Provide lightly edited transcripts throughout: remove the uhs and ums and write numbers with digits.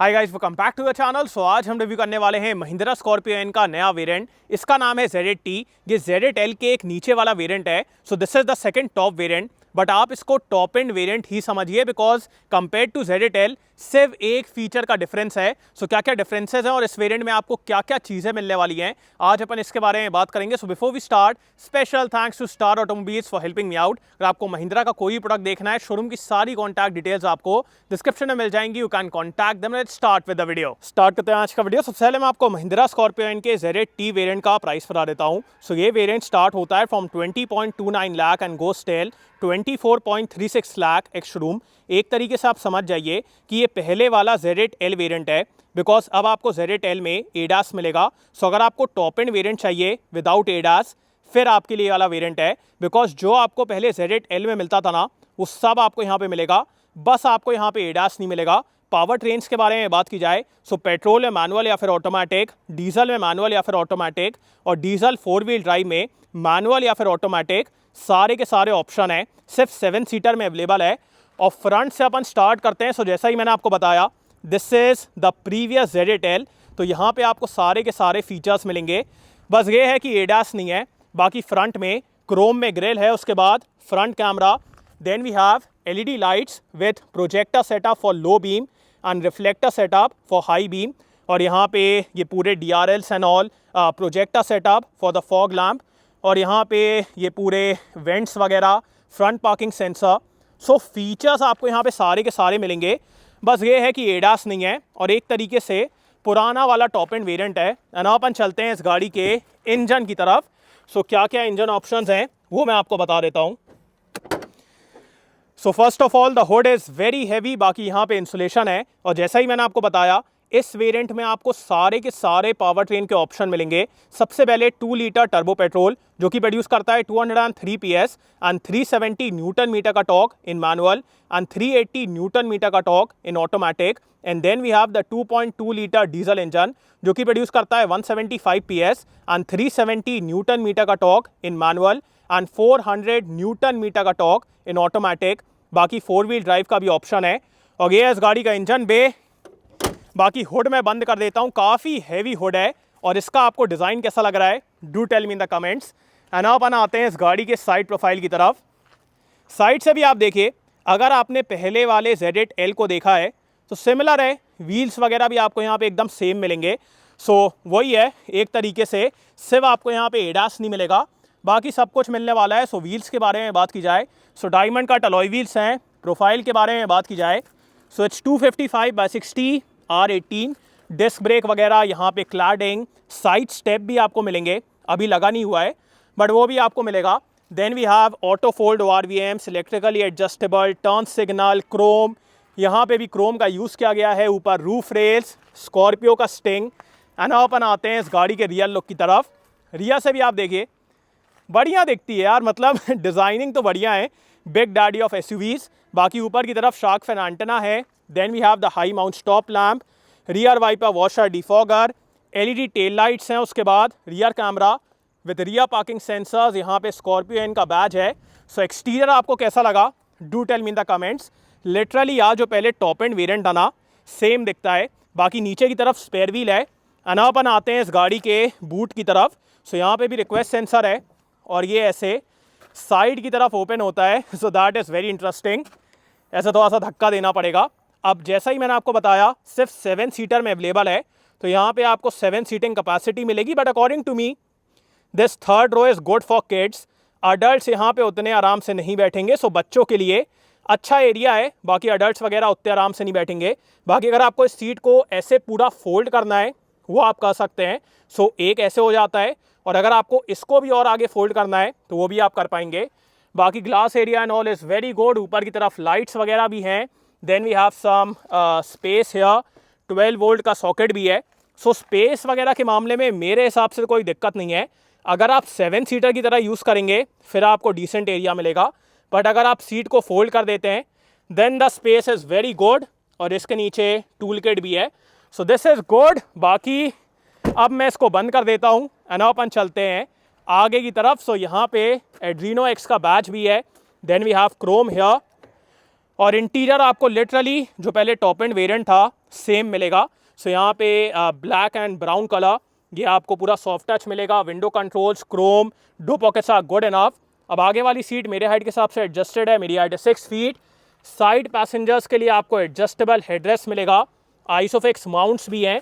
Hi guys, welcome back to the channel. So आज हम review करने वाले हैं महिंद्रा स्कॉर्पियो एन का नया वेरिएंट। इसका नाम है ZT। ये ZL के एक नीचे वाला वेरिएंट है। So this is the second top variant, but आप इसको टॉप एंड वेरिएंट ही समझिए बिकॉज कंपेयर टू ZL सिर्फ एक फीचर का डिफरेंस है। सो क्या क्या डिफरेंसेस हैं और इस वेरिएंट में आपको क्या क्या चीज़ें मिलने वाली हैं, आज अपन इसके बारे में बात करेंगे। So before we start, special thanks to Star Automobiles for helping me out. अगर आपको महिंद्रा का कोई प्रोडक्ट देखना है, शोरूम की सारी कॉन्टैक्ट डिटेल्स आपको डिस्क्रिप्शन में मिल जाएंगी। You can contact them. Let's start with the video. Start करते हैं आज का वीडियो। सबसे पहले मैं आपको महिंद्रा स्कॉर्पियो एन के ZT वेरिएंट का प्राइस बता देता हूँ। सो ये वेरिएंट स्टार्ट होता है from 20.29 lakh and goes till 24.36 lakh ex showroom. एक तरीके से आप समझ जाइए कि ये पहले वाला ZL वेरिएंट है, बिकॉज अब आपको ZL में ADAS मिलेगा। सो अगर आपको टॉप एंड वेरिएंट चाहिए विदाउट ADAS, फिर आपके लिए वाला वेरिएंट है। बिकॉज जो आपको पहले ZL में मिलता था ना, वो सब आपको यहाँ पे मिलेगा, बस आपको यहाँ पे ADAS नहीं मिलेगा। पावर ट्रेन्स के बारे में बात की जाए, सो पेट्रोल में मैनुअल या फिर ऑटोमेटिक, डीजल में मैनुअल या फिर ऑटोमेटिक, और डीजल 4 व्हील ड्राइव में मैनुअल या फिर ऑटोमेटिक, सारे के सारे ऑप्शन हैं। सिर्फ 7 सीटर में अवेलेबल है। और फ्रंट से अपन स्टार्ट करते हैं। सो जैसा ही मैंने आपको बताया, this is the previous ZL। तो यहाँ पे आपको सारे के सारे फीचर्स मिलेंगे। बस ये है कि ADAS नहीं है। बाकी फ्रंट में क्रोम में ग्रिल है, उसके बाद front camera, then we have LED lights with projector setup for low beam and reflector setup for high beam. और यहाँ पे ये पूरे DRLs and all, projector setup for the fog lamp. और यहाँ पे ये पूरे वेंट्स वगैरह, front parking sensor. So features आपको यहाँ पे सारे के सारे मिलेंगे। बस ये है कि ADAS नहीं है और एक तरीके से पुराना वाला टॉप एंड वेरिएंट है। एंड अपन चलते हैं इस गाड़ी के इंजन की तरफ। सो क्या क्या इंजन ऑप्शंस हैं वो मैं आपको बता देता हूँ। So first of all, the hood is very heavy. बाकी यहाँ पे इंसुलेशन है। और जैसा ही मैंने आपको बताया, इस वेरिएंट में आपको सारे के सारे पावर ट्रेन के ऑप्शन मिलेंगे। सबसे पहले 2 लीटर टर्बो पेट्रोल, जो कि प्रोड्यूस करता है 203 PS एंड 370 न्यूटन मीटर का torque in manual and 380 newton metre का torque in automatic. And then we have the 2.2 litre diesel engine, जो कि प्रोड्यूस करता है 175 PS एंड 370 न्यूटन मीटर का torque in manual and 400 newton metre का torque in automatic. बाकी 4 wheel drive का भी ऑप्शन है। और ये इस गाड़ी का इंजन बे। बाकी हुड मैं बंद कर देता हूँ। काफ़ी हैवी हुड है और इसका आपको डिज़ाइन कैसा लग रहा है, do tell me in the comments. And अब अपन आते हैं इस गाड़ी के साइड प्रोफाइल की तरफ। साइड से भी आप देखिए, अगर आपने पहले वाले ZL को देखा है तो सिमिलर है। व्हील्स वगैरह भी आपको यहाँ पे एकदम सेम मिलेंगे। सो वही है एक तरीके से, सिर्फ आपको यहाँ पे ADAS नहीं मिलेगा, बाकी सब कुछ मिलने वाला है। सो व्हील्स के बारे में बात की जाए, सो डायमंड का अलॉय व्हील्स हैं। प्रोफाइल के बारे में बात की जाए, so it's 255/60 R18। Disc brake वगैरह, यहाँ पे क्लैडिंग, साइड स्टेप भी आपको मिलेंगे। अभी लगा नहीं हुआ है बट वो भी आपको मिलेगा। Then we have auto fold ORVMs, electrically adjustable, turn signal, chrome. यहाँ पे भी क्रोम का यूज़ किया गया है। ऊपर रूफ रेल्स, स्कॉर्पियो का स्टिंग। एंड अपन आते हैं इस गाड़ी के रियल लुक की तरफ। रियर से भी आप देखिए, बढ़िया दिखती है यार, मतलब डिज़ाइनिंग तो बढ़िया है। Big daddy of SUVs। बाकी ऊपर की तरफ शार्क फिन एंटेना है। Then we have the high mount stop lamp, rear wiper, washer, defogger, LED tail lights हैं। उसके बाद rear camera with rear parking sensors. यहाँ पे स्कॉर्पियो एन का बैज है। सो एक्सटीरियर आपको कैसा लगा, do tell me in the comments. Literally यार जो पहले टॉप एंड वेरिएंट था ना, सेम दिखता है। बाकी नीचे की तरफ स्पेयर व्हील है। एंड अपन आते हैं इस गाड़ी के बूट की तरफ। सो यहाँ पे भी रिक्वेस्ट सेंसर है और ये ऐसे साइड की तरफ ओपन होता है। So that is very interesting. ऐसे थोड़ा सा धक्का देना पड़ेगा। अब जैसा ही मैंने आपको बताया, सिर्फ 7 सीटर में अवेलेबल है। तो यहाँ पे आपको 7 सीटिंग कैपेसिटी मिलेगी। But according to me, this third row is good for kids. Adults यहाँ पे उतने आराम से नहीं बैठेंगे। सो बच्चों के लिए अच्छा एरिया है। बाकी अडल्ट्स वगैरह उतने आराम से नहीं बैठेंगे। बाकी अगर आपको इस सीट को ऐसे पूरा फोल्ड करना है, वो आप कर सकते हैं। सो एक ऐसे हो जाता है, और अगर आपको इसको भी और आगे फोल्ड करना है तो वो भी आप कर पाएंगे। बाकी glass area and all is very good. ऊपर की तरफ लाइट्स वगैरह भी हैं। Then we have some space here, 12 volt का सॉकेट भी है। सो स्पेस वगैरह के मामले में मेरे हिसाब से कोई दिक्कत नहीं है। अगर आप 7 सीटर की तरह यूज़ करेंगे फिर आपको डिसेंट एरिया मिलेगा। बट अगर आप सीट को फोल्ड कर देते हैं, then the space is very good. और इसके नीचे टूल किट भी है। So this is good. बाकी अब मैं इसको बंद कर देता हूँ एंड अपन चलते हैं आगे की तरफ। सो यहाँ पे एड्रीनो X का बैच भी है। Then we have chrome here. और इंटीरियर आपको लिटरली जो पहले टॉप एंड वेरिएंट था सेम मिलेगा। सो यहाँ पे ब्लैक एंड ब्राउन कलर, ये आपको पूरा सॉफ्ट टच मिलेगा। Window controls, chrome, door pockets are good enough. अब आगे वाली सीट मेरे हाइट के हिसाब से एडजस्टेड है, मेरी हाइट है 6 फीट। साइड पैसेंजर्स के लिए आपको एडजस्टेबल हेडरेस्ट मिलेगा, आइसोफिक्स माउंट्स भी हैं,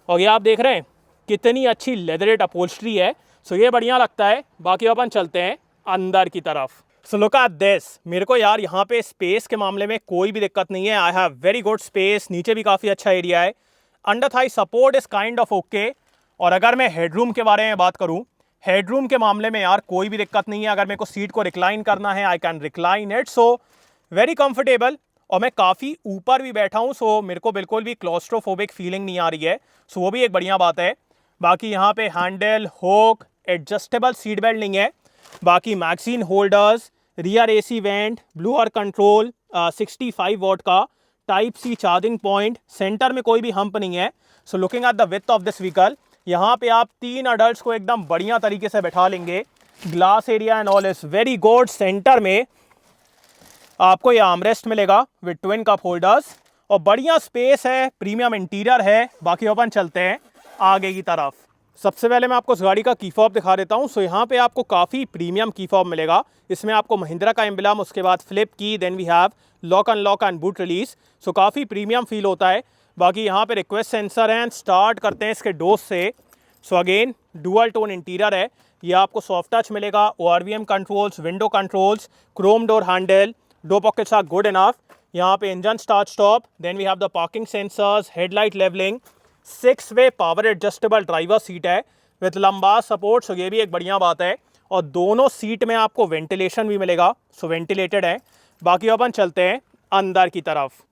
और ये आप देख रहे हैं कितनी अच्छी लेदरेट अपहोल्स्ट्री है। सो ये बढ़िया लगता है। बाकी अपन चलते हैं अंदर की तरफ। So look at this. मेरे को यार यहाँ पे स्पेस के मामले में कोई भी दिक्कत नहीं है। I have very good space, नीचे भी काफ़ी अच्छा एरिया है। Under Thai support is kind of okay. और अगर मैं हेडरूम के बारे में बात करूँ, हेडरूम के मामले में यार कोई भी दिक्कत नहीं है। अगर मेरे को सीट को रिक्लाइन करना है, I can recline it. So very comfortable. और मैं काफ़ी ऊपर भी बैठा हूँ, सो मेरे को बिल्कुल भी क्लॉस्ट्रोफोबिक फीलिंग नहीं आ रही है। सो वो भी एक बढ़िया बात है। बाकी यहाँ पे handle, hook, adjustable seat belt नहीं है। बाकी magazine holders, rear AC vent, blower control, 65 watt का type C charging point, centre में कोई भी हम्प नहीं है। So looking at the width of this vehicle, यहाँ पे आप 3 अडल्ट्स को एकदम बढ़िया तरीके से बैठा लेंगे। Glass area and all is very good. Centre में आपको ये आर्मरेस्ट मिलेगा विद ट्विन कप होल्डर्स, और बढ़िया स्पेस है, प्रीमियम इंटीरियर है। बाकी अपन चलते हैं आगे की तरफ। सबसे पहले मैं आपको इस गाड़ी का की फॉब दिखा देता हूँ। सो यहाँ पे आपको काफ़ी प्रीमियम की फॉब मिलेगा। इसमें आपको महिंद्रा का एम्बलम, उसके बाद फ्लिप की, then we have lock unlock and boot release. So काफ़ी प्रीमियम फील होता है। बाकी यहाँ पे रिक्वेस्ट सेंसर हैं। स्टार्ट करते हैं इसके डोज से। So again dual tone interior है। ये आपको सॉफ्ट टच मिलेगा, ORVM controls, window controls, chrome door handle, door pockets are good enough. यहाँ पे engine start stop, then we have the parking sensors, headlight levelling, 6 way power adjustable driver seat है with lumbar support. So ये भी एक बढ़िया बात है। और दोनों सीट में आपको वेंटिलेशन भी मिलेगा, सो वेंटिलेटेड है। बाकी अपन चलते हैं अंदर की तरफ।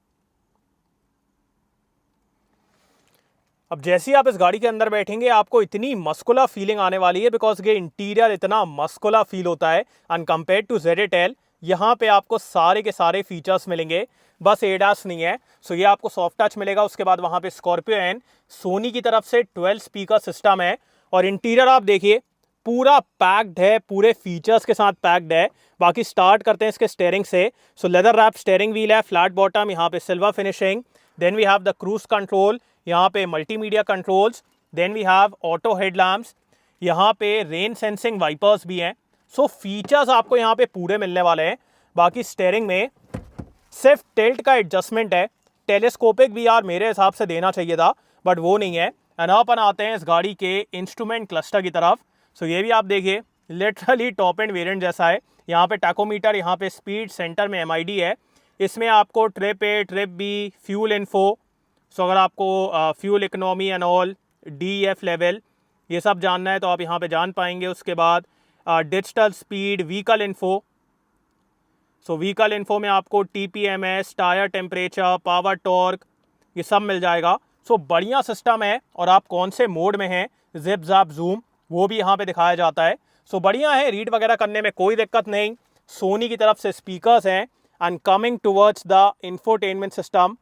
अब जैसे ही आप इस गाड़ी के अंदर बैठेंगे, आपको इतनी मस्कुलर फीलिंग आने वाली है, बिकॉज ये इंटीरियर इतना मस्कुलर फील होता है अन कंपेयर टू ZTL। यहाँ पे आपको सारे के सारे फीचर्स मिलेंगे, बस एडास नहीं है। सो ये आपको सॉफ्ट टच मिलेगा। उसके बाद वहाँ पे स्कॉर्पियो एंड सोनी की तरफ से 12 स्पीकर सिस्टम है। और इंटीरियर आप देखिए पूरा पैक्ड है, पूरे फीचर्स के साथ पैक्ड है। बाकी स्टार्ट करते हैं इसके स्टेयरिंग से। So leather wrap steering wheel है, फ्लैट बॉटम, यहाँ पे silver finishing. Then we have the cruise control, यहाँ पे multimedia controls. Then we have auto headlamps, यहाँ पे रेन सेंसिंग वाइपर्स भी हैं। सो फीचर्स आपको यहाँ पे पूरे मिलने वाले हैं। बाकी स्टेयरिंग में सिर्फ टिल्ट का एडजस्टमेंट है। टेलीस्कोपिक भी यार मेरे हिसाब से देना चाहिए था, बट वो नहीं है। एंड अपन आते हैं इस गाड़ी के इंस्ट्रूमेंट क्लस्टर की तरफ। सो ये भी आप देखिए लिटरली टॉप एंड वेरिएंट जैसा है। यहाँ पे टैकोमीटर, यहाँ पे स्पीड, सेंटर में MID है। इसमें आपको trip A, trip B, fuel info. So अगर आपको fuel economy and all, DEF level, ये सब जानना है तो आप यहाँ पे जान पाएंगे। उसके बाद डिजिटल स्पीड, व्हीकल इन्फो। सो व्हीकल इन्फो में आपको TPMS, tyre temperature, power torque, ये सब मिल जाएगा। सो बढ़िया सिस्टम है। और आप कौन से मोड में हैं, जिप जैप जूम, वो भी यहाँ पे दिखाया जाता है। सो बढ़िया है, रीड वगैरह करने में कोई दिक्कत नहीं। सोनी की तरफ से स्पीकर्स हैं। And coming towards the infotainment system,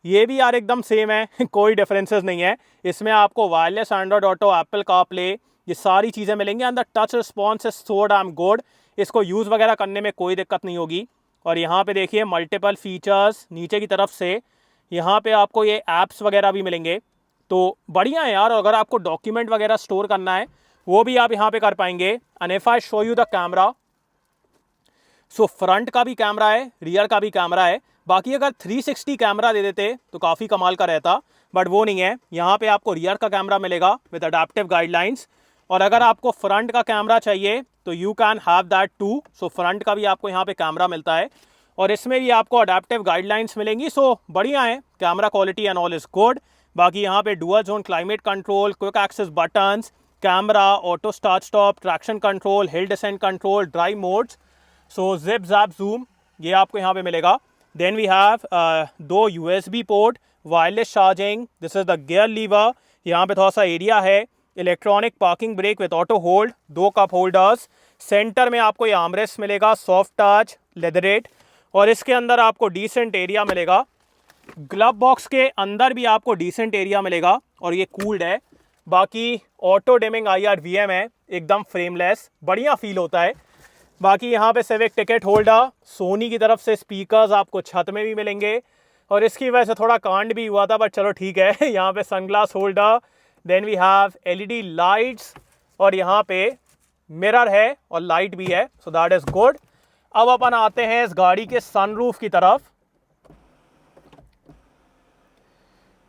ये भी यार एकदम सेम है कोई डिफरेंसेस नहीं है। इसमें आपको wireless Android auto, Apple CarPlay, ये सारी चीज़ें मिलेंगी। And the touch response is so damn good. इसको यूज़ वगैरह करने में कोई दिक्कत नहीं होगी। और यहाँ पे देखिए मल्टीपल फीचर्स नीचे की तरफ से, यहाँ पे आपको ये ऐप्स वगैरह भी मिलेंगे। तो बढ़िया है यार। अगर आपको डॉक्यूमेंट वगैरह स्टोर करना है, वो भी आप यहाँ पे कर पाएंगे। And if I show you the camera, so front का भी कैमरा है, रियर का भी कैमरा है। बाकी अगर 360 कैमरा दे देते तो काफ़ी कमाल का रहता, बट वो नहीं है। यहाँ पे आपको रियर का कैमरा मिलेगा विद अडेप्टिव गाइडलाइंस। और अगर आपको फ्रंट का कैमरा चाहिए तो you can have that too. So front का भी आपको यहाँ पे कैमरा मिलता है, और इसमें भी आपको अडेप्टिव गाइडलाइंस मिलेंगी। सो बढ़िया है, camera quality and all is good. बाकी यहाँ पे dual zone climate control, quick access buttons, camera, auto start stop, traction control, hill descent control, drive modes. So zip zap zoom, ये आपको यहाँ पे मिलेगा। Then we have 2 USB port, wireless charging, this is the gear lever, यहाँ पे थोड़ा सा area है, electronic parking brake with auto hold, 2 cup holders. Centre में आपको ये आर्मरेस्ट मिलेगा, सॉफ्ट टच, लेदरेट, और इसके अंदर आपको डिसेंट एरिया मिलेगा। ग्लव बॉक्स के अंदर भी आपको डिसेंट एरिया मिलेगा, और ये कूल्ड है। बाकी ऑटो डिमिंग IR VM है, एकदम फ्रेमलेस, बढ़िया फील होता है। बाकी यहाँ पे सिविक टिकट होल्डर, सोनी की तरफ से स्पीकर्स आपको छत में भी मिलेंगे और इसकी वजह से थोड़ा कांड भी हुआ था, बट चलो ठीक है। यहाँ पे sunglass holder, then we have LED lights और यहाँ पे मिरर है और लाइट भी है, सो दैट इज गुड। अब अपन आते हैं इस गाड़ी के सनरूफ की तरफ।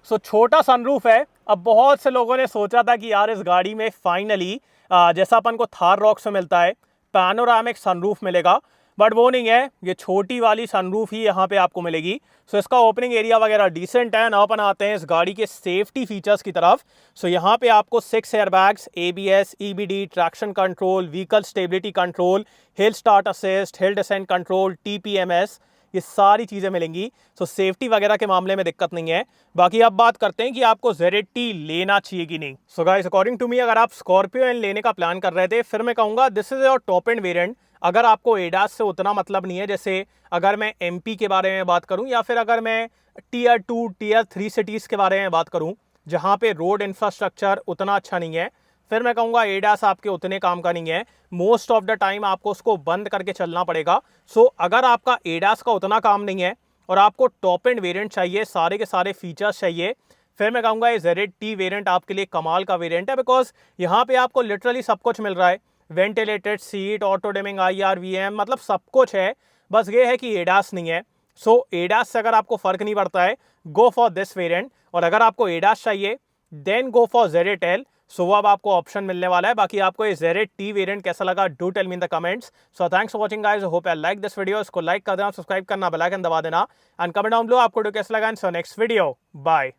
सो छोटा सनरूफ है। अब बहुत से लोगों ने सोचा था कि यार इस गाड़ी में फाइनली जैसा अपन को थार रॉक्स में मिलता है पैनोरामिक सनरूफ मिलेगा, बट वो नहीं है, ये छोटी वाली सनरूफ ही यहाँ पे आपको मिलेगी। सो इसका ओपनिंग एरिया वगैरह डिसेंट है। नाउ अपन आते हैं इस गाड़ी के सेफ्टी फीचर्स की तरफ। सो यहाँ पे आपको 6 airbags, ABS, EBD, traction control, vehicle stability control, hill start assist, हिल डिसेंट कंट्रोल, TPMS, ये सारी चीज़ें मिलेंगी। सो सेफ्टी वगैरह के मामले में दिक्कत नहीं है। बाकी अब बात करते हैं कि आपको ZT लेना चाहिए कि नहीं। So guys, according to me, अगर आप स्कॉर्पियो एन लेने का प्लान कर रहे थे, फिर मैं कहूँगा this is your top end variant. अगर आपको ADAS से उतना मतलब नहीं है, जैसे अगर मैं MP के बारे में बात करूँ या फिर अगर मैं Tier 2, Tier 3 सिटीज़ के बारे में बात करूँ जहाँ पे रोड इंफ्रास्ट्रक्चर उतना अच्छा नहीं है, फिर मैं कहूँगा ADAS आपके उतने काम का नहीं है। मोस्ट ऑफ द टाइम आपको उसको बंद करके चलना पड़ेगा। सो अगर आपका ADAS का उतना काम नहीं है और आपको टॉप एंड वेरिएंट चाहिए, सारे के सारे फीचर्स चाहिए, फिर मैं कहूँगा ये ZT वेरिएंट आपके लिए कमाल का वेरिएंट है। बिकॉज यहाँ पे आपको लिटरली सब कुछ मिल रहा है, ventilated seat, auto dimming IR/VM, मतलब सब कुछ है। बस ये है कि ADAS नहीं है। सो ADAS से अगर आपको फ़र्क नहीं पड़ता है, गो फॉर दिस वेरिएंट। और अगर आपको ADAS चाहिए देन गो फॉर ZL। सो वो अब आपको ऑप्शन मिलने वाला है। बाकी आपको ये ZT वेरिएंट कैसा लगा, do tell me in the comments. So thanks for watching guys, hope you like this video. इसको लाइक कर देना, सब्सक्राइब करना, बेल आइकन दबा देना एंड कमेंट डाउन बिलो आपको कैसा लगा। इन सो नेक्स्ट वीडियो, बाय।